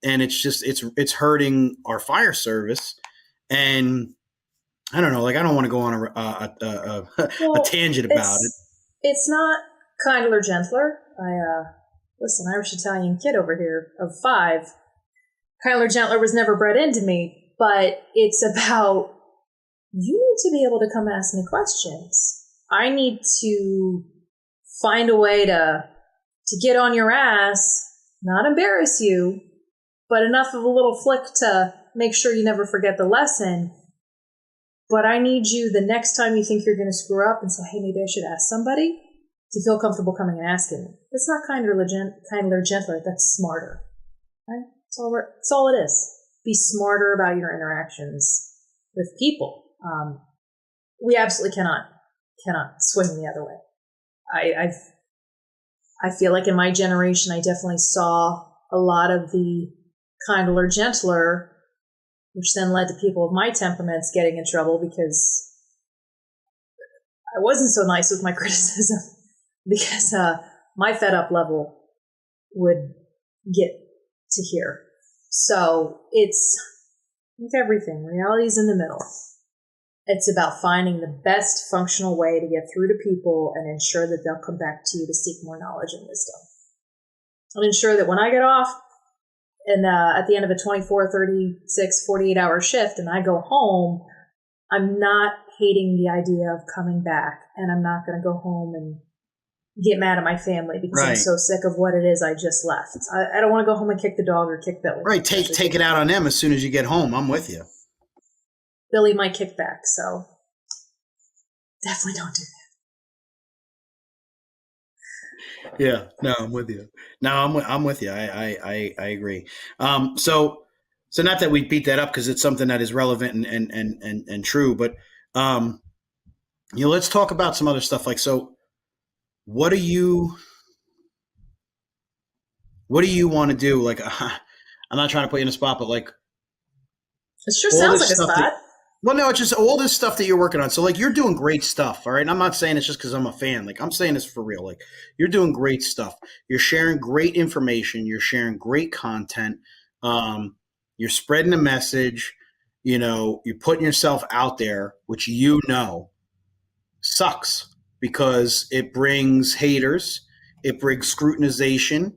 And it's just, it's hurting our fire service. And I don't know, like, I don't want to go on a tangent about it. It's not kinder or gentler. Listen, Irish Italian kid over here of 5. Kinder or gentler was never bred into me, but it's about, you need to be able to come ask me questions. I need to find a way to get on your ass, not embarrass you, but enough of a little flick to make sure you never forget the lesson. But I need you, the next time you think you're going to screw up and say, hey, maybe I should ask somebody, to feel comfortable coming and asking me. It's not kinder or gentler. That's smarter. Right? That's all it is. Be smarter about your interactions with people. We absolutely cannot swing the other way. I feel like in my generation, I definitely saw a lot of the kinder or gentler, which then led to people of my temperaments getting in trouble because I wasn't so nice with my criticism, because my fed up level would get to here. So it's like everything. Reality's in the middle. It's about finding the best functional way to get through to people and ensure that they'll come back to you to seek more knowledge and wisdom. And ensure that when I get off and at the end of a 24, 36, 48-hour shift and I go home, I'm not hating the idea of coming back, and I'm not going to go home and get mad at my family because I'm so sick of what it is I just left. I don't want to go home and kick the dog or kick Billy. Right, take it out on them as soon as you get home. I'm with you. Billy might kick back, so definitely don't do that. Yeah, no, I'm with you. No, I'm with you. I agree. So not that we beat that up because it's something that is relevant and true, but let's talk about some other stuff. Like, so what do you want to do? Like, I'm not trying to put you in a spot, but like, it sure sounds like a spot. Well, no, it's just all this stuff that you're working on. So, like, you're doing great stuff, all right? And I'm not saying it's just because I'm a fan. Like, I'm saying this for real. Like, you're doing great stuff. You're sharing great information. You're sharing great content. You're spreading a message. You know, you're putting yourself out there, which sucks because it brings haters. It brings scrutinization.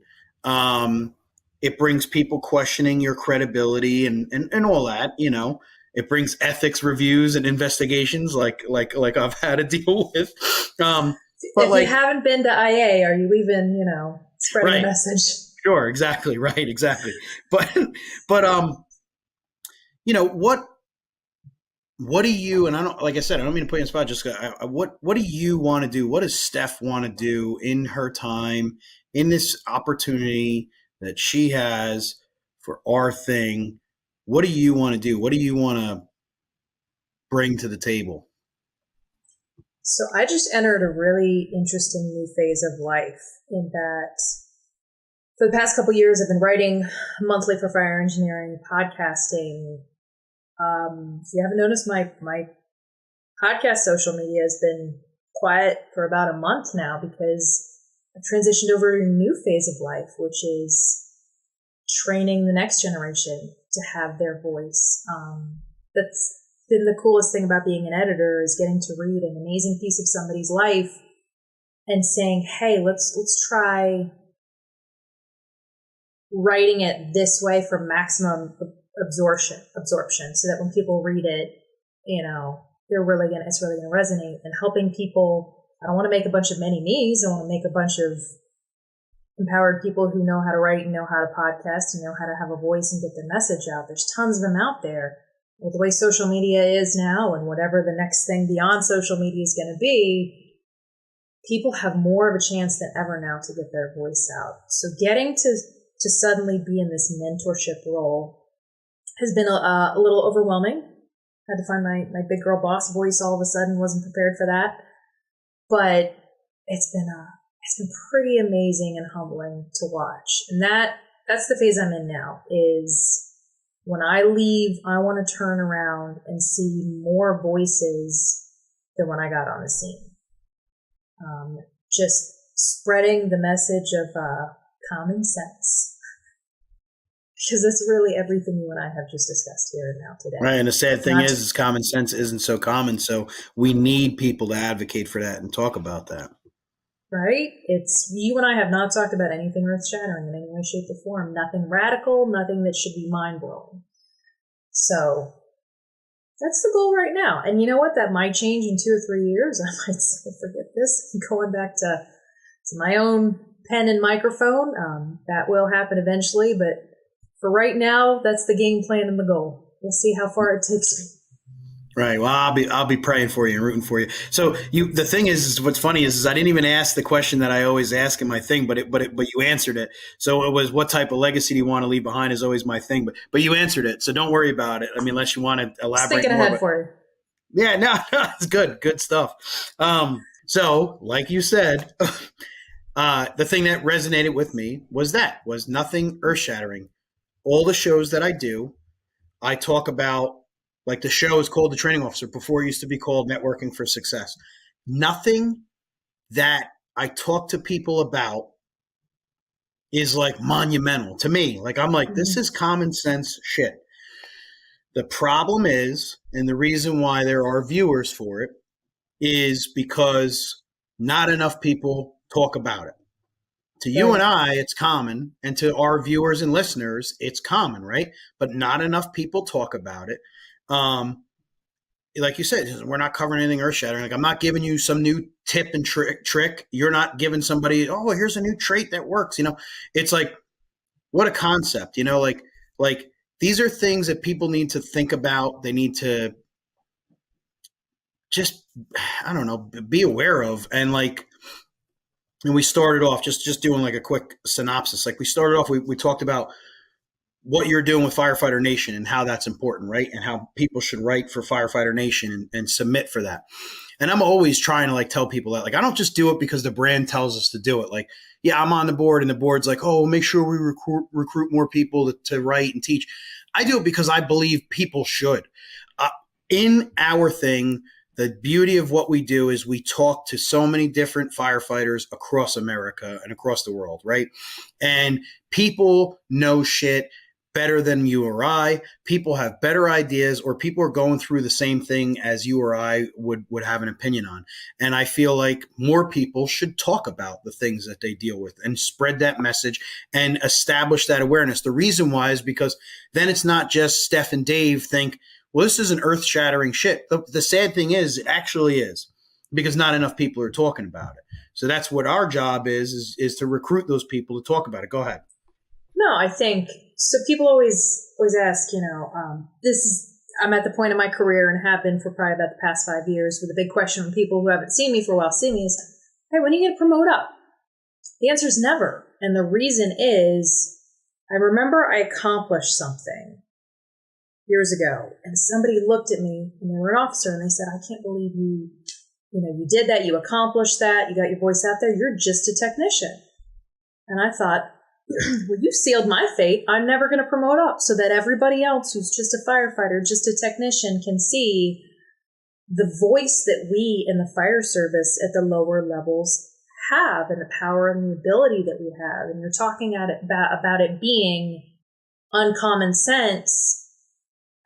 It brings people questioning your credibility and all that, you know. It brings ethics reviews and investigations like I've had to deal with. But if you haven't been to IA, are you even, spreading a message? Sure, exactly. Right, exactly. But what do you, and I don't, like I said, I don't mean to put you in the spot, just what do you want to do? What does Steph want to do in her time, in this opportunity that she has for our thing? What do you want to do? What do you want to bring to the table? So I just entered a really interesting new phase of life in that for the past couple of years, I've been writing monthly for fire engineering, podcasting. If you haven't noticed, my podcast social media has been quiet for about a month now because I've transitioned over to a new phase of life, which is training the next generation to have their voice. That's been the coolest thing about being an editor, is getting to read an amazing piece of somebody's life and saying, hey, let's try writing it this way for maximum absorption, so that when people read it, it's really gonna resonate. And helping people, I don't want to make a bunch of mini me's. I want to make a bunch of empowered people who know how to write and know how to podcast and know how to have a voice and get their message out. There's tons of them out there. With the way social media is now, and whatever the next thing beyond social media is going to be, people have more of a chance than ever now to get their voice out. So getting to suddenly be in this mentorship role has been a little overwhelming. Had to find my big girl boss voice all of a sudden, wasn't prepared for that. But it's been pretty amazing and humbling to watch. And that's the phase I'm in now, is when I leave, I want to turn around and see more voices than when I got on the scene. Just spreading the message of common sense. Because that's really everything you and I have just discussed here now today. Right. And the sad thing is common sense isn't so common. So we need people to advocate for that and talk about that. Right? It's, you and I have not talked about anything earth-shattering in any way, shape, or form. Nothing radical, nothing that should be mind-blowing. So that's the goal right now. And you know what? That might change in 2 or 3 years. I might say, forget this. I'm going back to my own pen and microphone. That will happen eventually. But for right now, that's the game plan and the goal. We'll see how far it takes me. Right. Well, I'll be praying for you and rooting for you. So the thing is what's funny is I didn't even ask the question that I always ask in my thing, but you answered it. So it was, what type of legacy do you want to leave behind is always my thing, but you answered it. So don't worry about it. I mean, unless you want to elaborate thinking more. Ahead for you. Yeah, no, it's good stuff. So like you said, the thing that resonated with me was nothing earth shattering. All the shows that I do, I talk about, like the show is called The Training Officer. Before it used to be called Networking for Success. Nothing that I talk to people about is like monumental to me. Like, I'm like, this is common sense shit. The problem is, and the reason why there are viewers for it, is because not enough people talk about it. To you and I, it's common. And to our viewers and listeners, it's common, right? But not enough people talk about it. Like you said, we're not covering anything earth shattering. Like, I'm not giving you some new tip and trick. You're not giving somebody, oh, here's a new trait that works. It's like, what a concept, like these are things that people need to think about. They need to just, I don't know, be aware of. And we started off just doing like a quick synopsis. Like, we started off, we talked about what you're doing with Firefighter Nation and how that's important, right? And how people should write for Firefighter Nation and submit for that. And I'm always trying to tell people that, I don't just do it because the brand tells us to do it. Yeah, I'm on the board and the board's like, oh, make sure we recruit more people to write and teach. I do it because I believe people should. In our thing, the beauty of what we do is we talk to so many different firefighters across America and across the world, right? And people know shit better than you or I. People have better ideas, or people are going through the same thing as you or I would have an opinion on. And I feel like more people should talk about the things that they deal with and spread that message and establish that awareness. The reason why is because then it's not just Steph and Dave think, well, this is an earth-shattering shit. The sad thing is, it actually is, because not enough people are talking about it. So that's what our job is to recruit those people to talk about it. Go ahead. No, I think so. People always ask, I'm at the point in my career and have been for probably about the past 5 years, with a big question from people who haven't seen me for a while see me is, hey, when are you going to promote up? The answer is never. And the reason is, I remember I accomplished something years ago, and somebody looked at me, and they were an officer, and they said, I can't believe you did that, you accomplished that, you got your voice out there, you're just a technician. And I thought, well, you sealed my fate. I'm never going to promote up, so that everybody else who's just a firefighter, just a technician, can see the voice that we in the fire service at the lower levels have, and the power and the ability that we have. And you're talking about it being uncommon sense.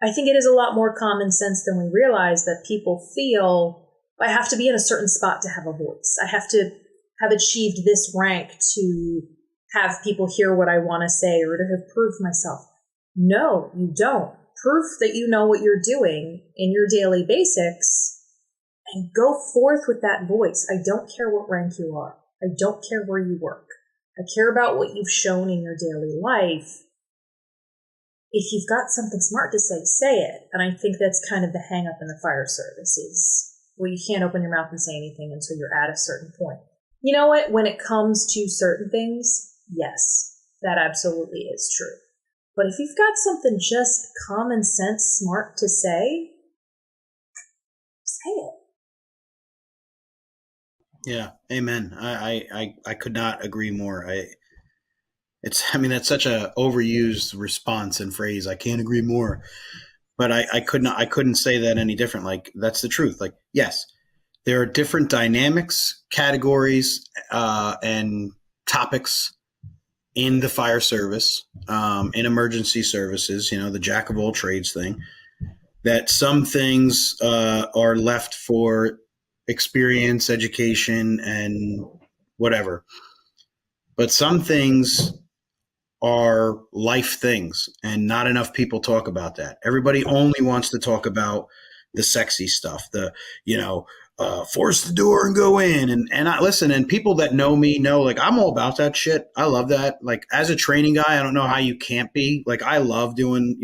I think it is a lot more common sense than we realize, that people feel, I have to be in a certain spot to have a voice. I have to have achieved this rank to have people hear what I want to say, or to have proved myself. No, you don't. Proof that you know what you're doing in your daily basics, and go forth with that voice. I don't care what rank you are. I don't care where you work. I care about what you've shown in your daily life. If you've got something smart to say, say it. And I think that's kind of the hang up in the fire service is, well, you can't open your mouth and say anything until you're at a certain point. You know what? When it comes to certain things, yes, that absolutely is true. But if you've got something just common sense, smart to say it. Yeah, amen. I could not agree more. That's such a overused response and phrase. I can't agree more. But I couldn't say that any different. Like, that's the truth. Like, yes, there are different dynamics, categories, and topics in the fire service, in emergency services, the jack of all trades thing, that some things are left for experience, education, and whatever. But some things are life things, and not enough people talk about that. Everybody only wants to talk about the sexy stuff, force the door and go in. And I listen, and people that know me know, like, I'm all about that shit. I love that. Like, as a training guy, I don't know how you can't be. Like, I love doing,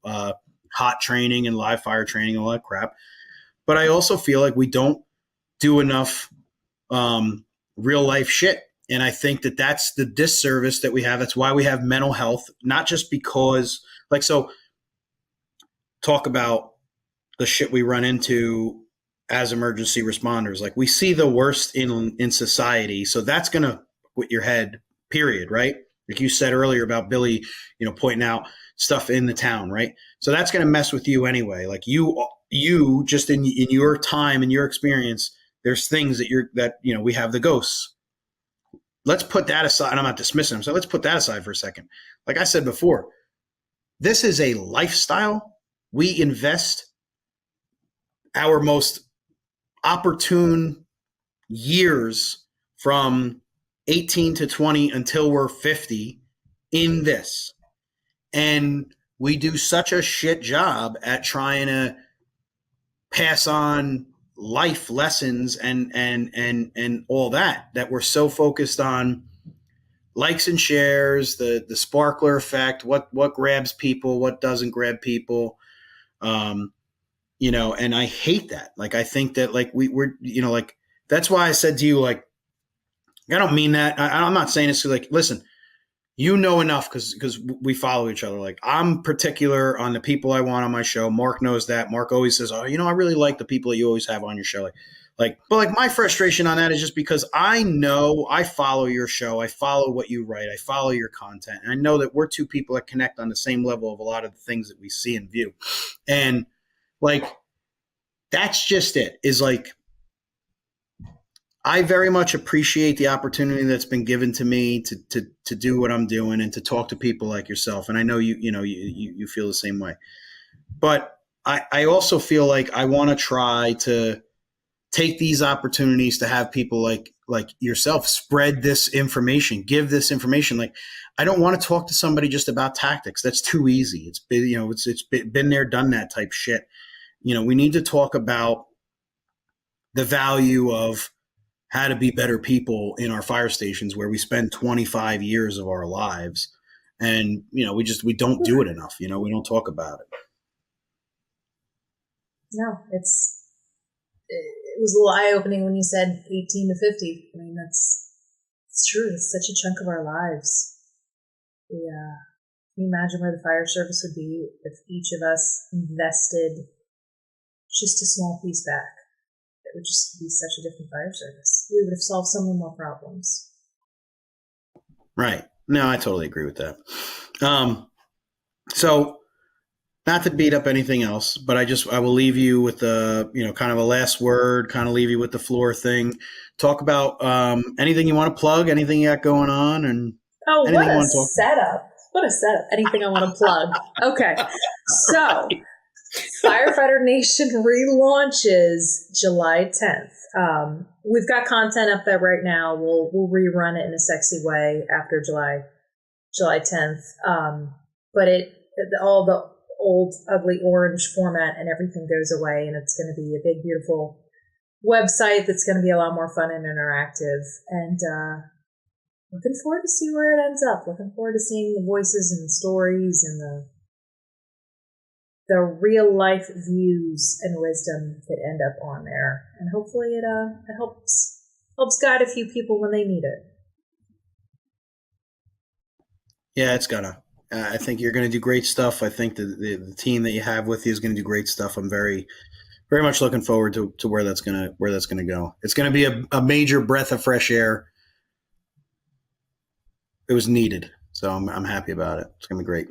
hot training and live fire training, all that crap. But I also feel like we don't do enough real life shit. And I think that that's the disservice that we have. That's why we have mental health, not just because, talk about the shit we run into as emergency responders. Like, we see the worst in society. So that's going to with your head, period, right? Like you said earlier about Billy, pointing out stuff in the town, right? So that's going to mess with you anyway. Like, you just in your time and your experience, there's things that we have the ghosts. Let's put that aside. And I'm not dismissing them. So let's put that aside for a second. Like I said before, this is a lifestyle. We invest our most opportune years from 18 to 20 until we're 50 in this. And we do such a shit job at trying to pass on life lessons and all that we're so focused on likes and shares, the sparkler effect, what grabs people, what doesn't grab people, and I hate that. Like, I think that, like, we're like, that's why I said to you, like, I don't mean that. I'm not saying this to, like, listen, enough because we follow each other. Like, I'm particular on the people I want on my show. Mark knows that. Mark always says, "Oh, I really like the people that you always have on your show." But my frustration on that is just because I know I follow your show. I follow what you write. I follow your content. And I know that we're two people that connect on the same level of a lot of the things that we see and view. And, like, that's just it, is like, I very much appreciate the opportunity that's been given to me to do what I'm doing and to talk to people like yourself. And I know you feel the same way. But I also feel like I want to try to take these opportunities to have people like yourself spread this information, give this information. Like, I don't want to talk to somebody just about tactics. That's too easy. It's been, it's been there, done that type shit. We need to talk about the value of how to be better people in our fire stations, where we spend 25 years of our lives. And, we don't do it enough. We don't talk about it. No, it was a little eye-opening when you said 18 to 50. I mean, it's true. It's such a chunk of our lives. Yeah. Can you imagine where the fire service would be if each of us invested just a small piece back? It would just be such a different fire service. We would have solved so many more problems. Right. No, I totally agree with that. So, not to beat up anything else, but I will leave you with kind of a last word, kind of leave you with the floor thing. Talk about anything you want to plug, anything you got going on, and what a setup. What a setup. Anything I want to plug. Okay. So, Firefighter Nation relaunches July 10th. We've got content up there right now. We'll rerun it in a sexy way after July 10th. But all the old ugly orange format and everything goes away, and it's going to be a big beautiful website that's going to be a lot more fun and interactive. And looking forward to see where it ends up. Looking forward to seeing the voices and the stories and the real life views and wisdom that end up on there. And hopefully it helps guide a few people when they need it. Yeah, it's gonna. I think you're going to do great stuff. I think the team that you have with you is going to do great stuff. I'm very, very much looking forward to where that's gonna go. It's going to be a major breath of fresh air. It was needed, so I'm happy about it. It's going to be great.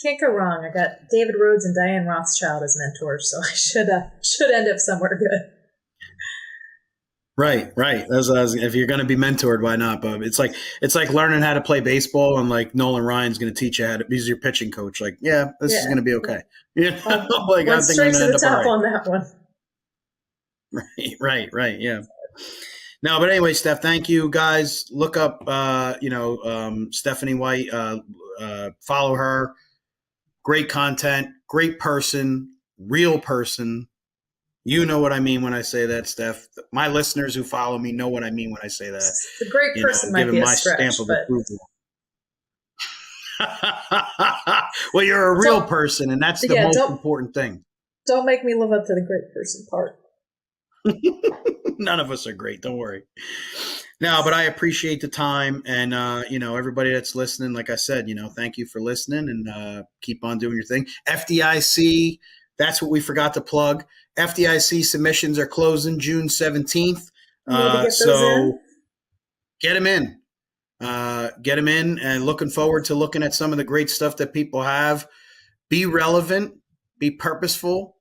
Can't go wrong. I got David Rhodes and Diane Rothschild as mentors, so I should end up somewhere good. Right. If you're going to be mentored, why not? But it's like learning how to play baseball, and like Nolan Ryan's going to teach you how to. He's your pitching coach. Like, this is going to be okay. You know, like Went straight to the top on that one. Right. Yeah. No, but anyway, Steph, thank you, guys. Look up, Stephanie White. Follow her. Great content. Great person. Real person. You know what I mean when I say that, Steph. My listeners who follow me know what I mean when I say that. The great person might be a stretch, but well, you're a real person, and that's the most important thing. Don't make me live up to the great person part. None of us are great. Don't worry. No, but I appreciate the time, and everybody that's listening. Like I said, thank you for listening, and keep on doing your thing. FDIC. That's what we forgot to plug. FDIC submissions are closing June 17th. So get them in. And looking forward to looking at some of the great stuff that people have. Be relevant, be purposeful,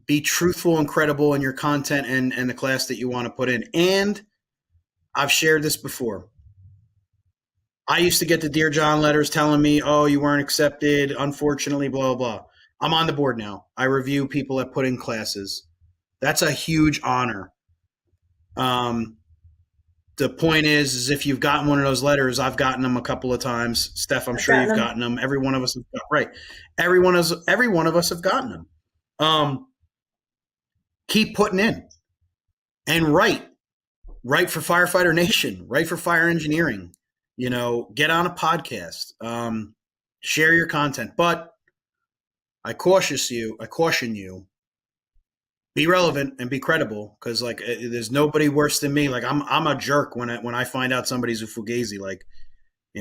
be truthful and credible in your content and the class that you want to put in. And I've shared this before. I used to get the Dear John letters telling me, oh, you weren't accepted, unfortunately, blah, blah, blah. I'm on the board now. I review people that put in classes. That's a huge honor. The point is if you've gotten one of those letters, I've gotten them a couple of times. Steph, I'm sure you've gotten them. Every one of us have every one of us have gotten them. Keep putting in and write for Firefighter Nation, write for Fire Engineering. Get on a podcast, share your content, but I caution you, be relevant and be credible, because there's nobody worse than me. Like I'm a jerk when I find out somebody's a fugazi. Like,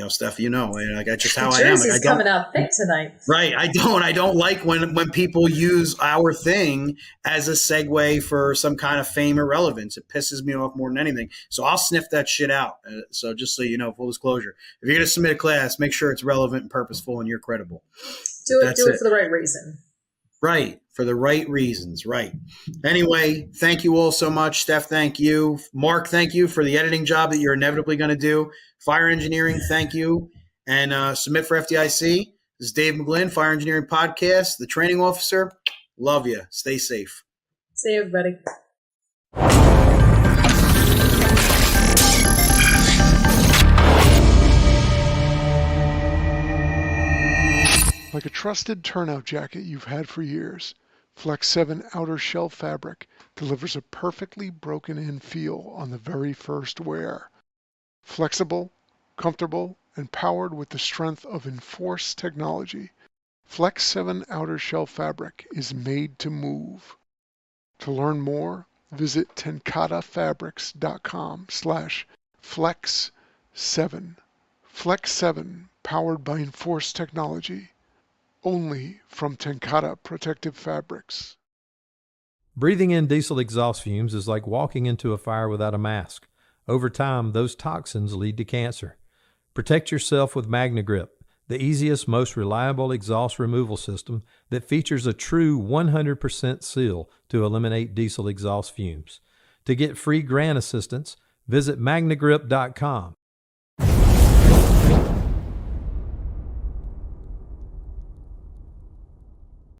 Steph, that's just how I am. Jersey's coming out thick tonight. Right. I don't like when people use our thing as a segue for some kind of fame or relevance. It pisses me off more than anything. So I'll sniff that shit out. So just so you know, full disclosure, if you're going to submit a class, make sure it's relevant and purposeful and you're credible. Do it for the right reason. Right. For the right reasons. Right. Anyway, thank you all so much. Steph, thank you. Mark, thank you for the editing job that you're inevitably going to do. Fire Engineering, thank you. And submit for FDIC. This is Dave McGlynn, Fire Engineering Podcast, the training officer. Love you. Stay safe. See you, everybody. Like a trusted turnout jacket you've had for years, Flex 7 outer shell fabric delivers a perfectly broken-in feel on the very first wear. Flexible, comfortable, and powered with the strength of enforced technology, Flex 7 outer shell fabric is made to move. To learn more, visit tenkatafabrics.com/flex7. Flex 7, powered by enforced technology. Only from Tenkata Protective Fabrics. Breathing in diesel exhaust fumes is like walking into a fire without a mask. Over time, those toxins lead to cancer. Protect yourself with MagnaGrip, the easiest, most reliable exhaust removal system that features a true 100% seal to eliminate diesel exhaust fumes. To get free grant assistance, visit magnagrip.com.